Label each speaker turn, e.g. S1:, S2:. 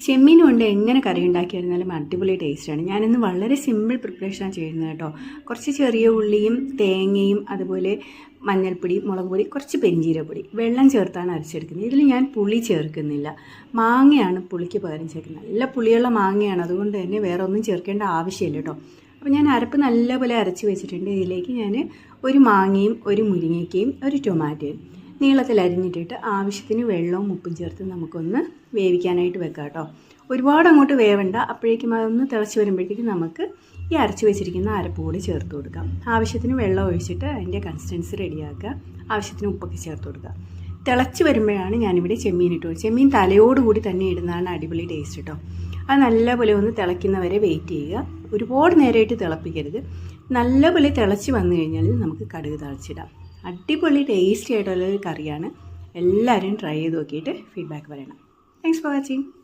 S1: ചെമ്മീൻ കൊണ്ട് എങ്ങനെ കറി ഉണ്ടാക്കിയിരുന്നാലും അടിപൊളി ടേസ്റ്റാണ്. ഞാനിന്ന് വളരെ സിമ്പിൾ പ്രിപ്പറേഷനാണ് ചെയ്യുന്നത് കേട്ടോ. കുറച്ച് ചെറിയ ഉള്ളിയും തേങ്ങയും അതുപോലെ മഞ്ഞൾപ്പൊടി, മുളക് പൊടി, കുറച്ച് പെരിഞ്ചീരകപ്പൊടി, വെള്ളം ചേർത്താണ് അരച്ചെടുക്കുന്നത്. ഇതിൽ ഞാൻ പുളി ചേർക്കുന്നില്ല. മാങ്ങയാണ് പുളിക്ക് പകരം ചേർക്കുന്നത്. നല്ല പുളിയുള്ള മാങ്ങയാണ്, അതുകൊണ്ട് തന്നെ വേറെ ഒന്നും ചേർക്കേണ്ട ആവശ്യമില്ല കേട്ടോ. അപ്പോൾ ഞാൻ അരപ്പ് നല്ലപോലെ അരച്ച് വെച്ചിട്ടുണ്ട്. ഇതിലേക്ക് ഞാൻ ഒരു മാങ്ങയും ഒരു മുരിങ്ങയ്ക്കയും ഒരു ടൊമാറ്റോയും നീളത്തിൽ അരിഞ്ഞിട്ടിട്ട് ആവശ്യത്തിന് വെള്ളവും ഉപ്പും ചേർത്ത് നമുക്കൊന്ന് വേവിക്കാനായിട്ട് വെക്കാം കേട്ടോ. ഒരുപാട് അങ്ങോട്ട് വേവണ്ട. അപ്പോഴേക്കും അതൊന്ന് തിളച്ച് വരുമ്പോഴത്തേക്കും നമുക്ക് ഈ അരച്ച് വെച്ചിരിക്കുന്ന അരപ്പ് കൂടി ചേർത്ത് കൊടുക്കാം. ആവശ്യത്തിന് വെള്ളം ഒഴിച്ചിട്ട് അതിൻ്റെ കൺസിസ്റ്റൻസി റെഡിയാക്കുക. ആവശ്യത്തിന് ഉപ്പൊക്കെ ചേർത്ത് കൊടുക്കുക. തിളച്ച് വരുമ്പോഴാണ് ഞാനിവിടെ ചെമ്മീൻ ഇട്ടു. ചെമ്മീൻ തലയോടുകൂടി തന്നെ ഇടുന്നതാണ് അടിപൊളി ടേസ്റ്റ് കേട്ടോ. അത് നല്ലപോലെ ഒന്ന് തിളയ്ക്കുന്നവരെ വെയിറ്റ് ചെയ്യുക. ഒരുപാട് നേരമായിട്ട് തിളപ്പിക്കരുത്. നല്ലപോലെ തിളച്ച് വന്നു കഴിഞ്ഞാൽ നമുക്ക് കടുക് താളിച്ചിടാം. അടിപൊളി ടേസ്റ്റി ആയിട്ടുള്ളൊരു കറിയാണ്. എല്ലാവരും ട്രൈ ചെയ്ത് നോക്കിയിട്ട് ഫീഡ്ബാക്ക് പറയണം. Thanks for watching.